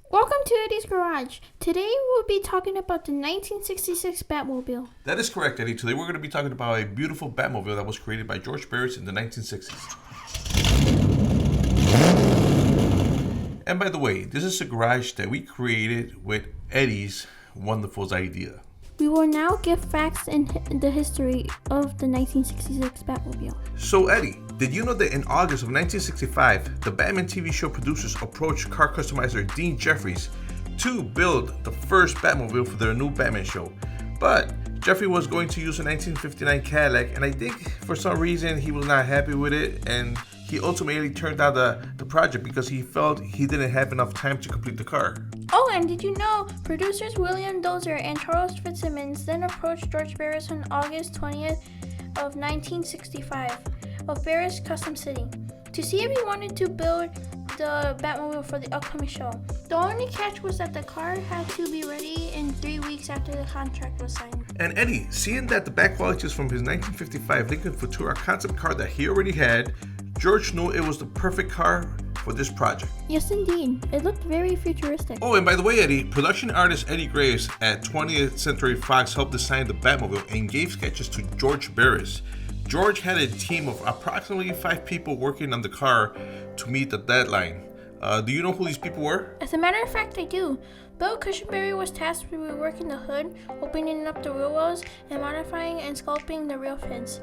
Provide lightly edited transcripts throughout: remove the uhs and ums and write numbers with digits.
Welcome to Eddie's Garage. Today we'll be talking about the 1966 Batmobile. That is correct, Eddie. Today we're going to be talking about a beautiful Batmobile that was created by George Barris in the 1960s. And by the way, this is a garage that we created with Eddie's wonderful idea. We will now give facts and the history of the 1966 Batmobile. So Eddie, did you know that in August of 1965, the Batman TV show producers approached car customizer Dean Jeffries to build the first Batmobile for their new Batman show? But Jeffrey was going to use a 1959 Cadillac, and I think for some reason he was not happy with it, and he ultimately turned down the project because he felt he didn't have enough time to complete the car. Oh, and did you know producers William Dozier and Charles Fitzsimmons then approached George Barris on August 20th of 1965 of Barris Custom City to see if he wanted to build the Batmobile for the upcoming show. The only catch was that the car had to be ready in 3 weeks after the contract was signed. And Eddie, seeing that the back qualities from his 1955 Lincoln Futura concept car that he already had, George knew it was the perfect car for this project. Yes, indeed. It looked very futuristic. Oh, and by the way, Eddie, production artist Eddie Graves at 20th Century Fox helped design the Batmobile and gave sketches to George Barris. George had a team of approximately 5 people working on the car to meet the deadline. Do you know who these people were? As a matter of fact, I do. Bill Cushenberry was tasked with reworking the hood, opening up the wheel wells, and modifying and sculpting the rear fins.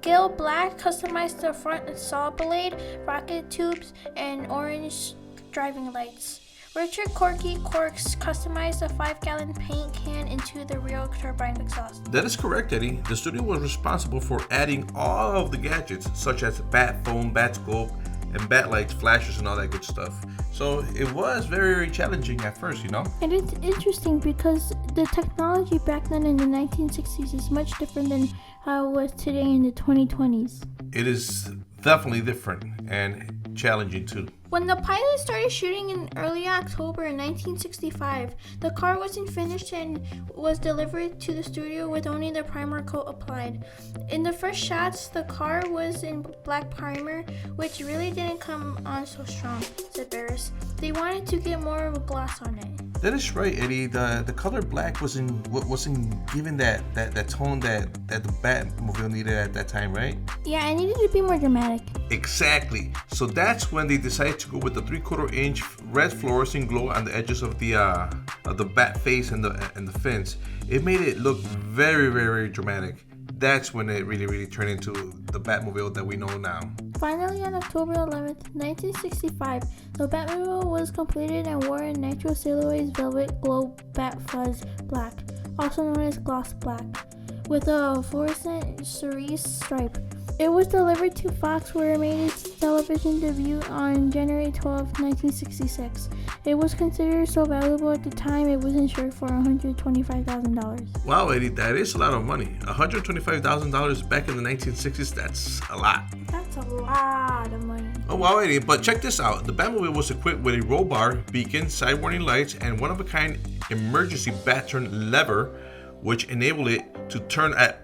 Gil Black customized the front saw blade, rocket tubes, and orange driving lights. Richard Corky Corks customized a 5-gallon paint can into the rear turbine exhaust. That is correct, Eddie. The studio was responsible for adding all of the gadgets, such as bat phone, bat scope, and bat lights, flashes, and all that good stuff. So it was very, very challenging at first, you know? And it's interesting because the technology back then in the 1960s is much different than how it was today in the 2020s. It is definitely different and challenging too. When the pilot started shooting in early October 1965, the car wasn't finished and was delivered to the studio with only the primer coat applied. In the first shots, the car was in black primer, which really didn't come on so strong, said Barris. They wanted to get more of a gloss on it. That is right, Eddie. The color black wasn't given that tone that the Batmobile needed at that time, right? Yeah, it needed to be more dramatic. Exactly. So that's when they decided to go with the 3/4-inch red fluorescent glow on the edges of the bat face and the fins. It made it look very, very, very dramatic. That's when it really turned into the Batmobile that we know now. Finally, on October 11th, 1965, the Batmobile was completed and wore in Nitro Silhouette's Velvet Glow Bat Fuzz Black, also known as Gloss Black, with a fluorescent cerise stripe. It was delivered to Fox, where it made its television debut on January 12, 1966. It was considered so valuable at the time it was insured for $125,000. Wow, Eddie, that is a lot of money. $125,000 back in the 1960s, that's a lot. That's a lot of money. Oh wow, Eddie, but check this out. The Batmobile was equipped with a roll bar, beacon, side warning lights, and one-of-a-kind emergency bat turn lever, which enabled it to turn at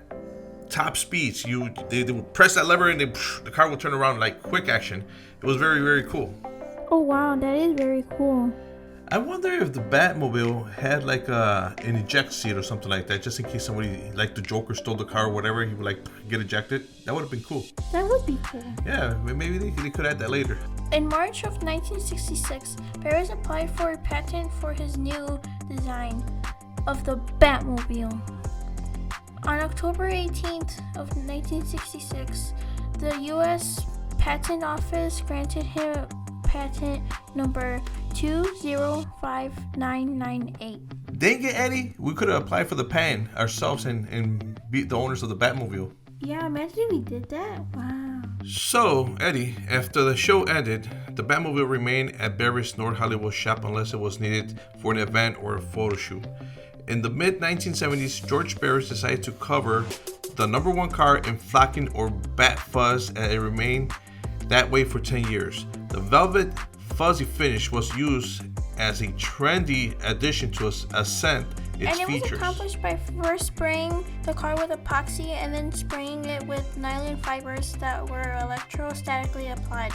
top speeds. They would press that lever and the car would turn around like quick action. It was very, very cool. Oh wow, that is very cool. I wonder if the Batmobile had like an eject seat or something like that, just in case somebody like the Joker stole the car or whatever, he would like get ejected. That would have been cool. That would be cool. Yeah, maybe they could add that later. In March of 1966, Barris applied for a patent for his new design of the Batmobile. On October 18th of 1966, the U.S. Patent Office granted him patent number 205998. Dang it, Eddie. We could have applied for the patent ourselves and beat the owners of the Batmobile. Yeah, imagine if we did that. Wow. So, Eddie, after the show ended, the Batmobile remained at Barris' North Hollywood shop unless it was needed for an event or a photo shoot. In the mid-1970s, George Barris decided to cover the number one car in flocking or bat fuzz, and it remained that way for 10 years. The velvet fuzzy finish was used as a trendy addition to Ascent, its and it features. was accomplished by first spraying the car with epoxy and then spraying it with nylon fibers that were electrostatically applied.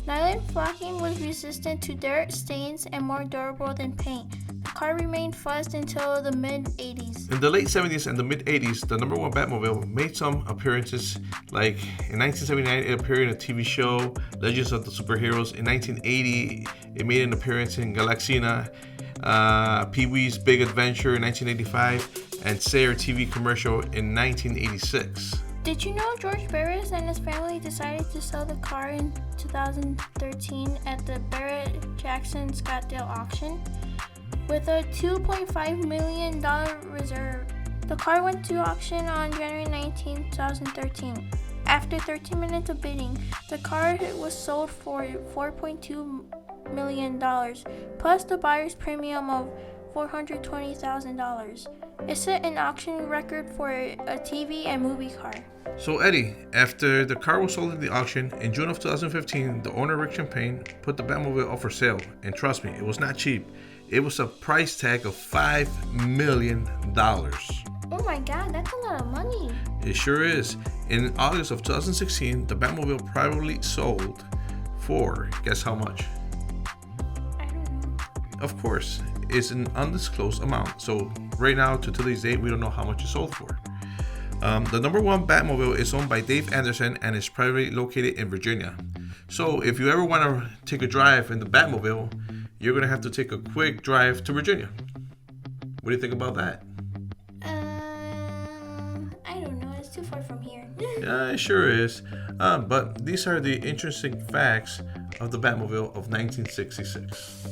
Nylon flocking was resistant to dirt, stains, and more durable than paint. The car remained fuzzed until the mid-80s. In the late 70s and the mid-80s, the number one Batmobile made some appearances, like in 1979 it appeared in a TV show, Legends of the Superheroes. In 1980, it made an appearance in Galaxina, Pee-wee's Big Adventure in 1985, and Sayer TV commercial in 1986. Did you know George Barris and his family decided to sell the car in 2013 at the Barrett-Jackson Scottsdale auction? With a $2.5 million reserve. The car went to auction on January 19, 2013. After 13 minutes of bidding, the car was sold for $4.2 million, plus the buyer's premium of $420,000. It set an auction record for a TV and movie car. So Eddie, after the car was sold at the auction, in June of 2015, the owner Rick Champagne put the Batmobile up for sale. And trust me, it was not cheap. It was a price tag of $5 million. Oh my god, that's a lot of money. It sure is. In August of 2016, the Batmobile privately sold for, guess how much? I don't know. Of course, it's an undisclosed amount. So right now, to today's date, we don't know how much it sold for. The number one Batmobile is owned by Dave Anderson and is privately located in Virginia. So if you ever want to take a drive in the Batmobile, you're going to have to take a quick drive to Virginia. What do you think about that? I don't know. It's too far from here. Yeah, it sure is. But these are the interesting facts of the Batmobile of 1966.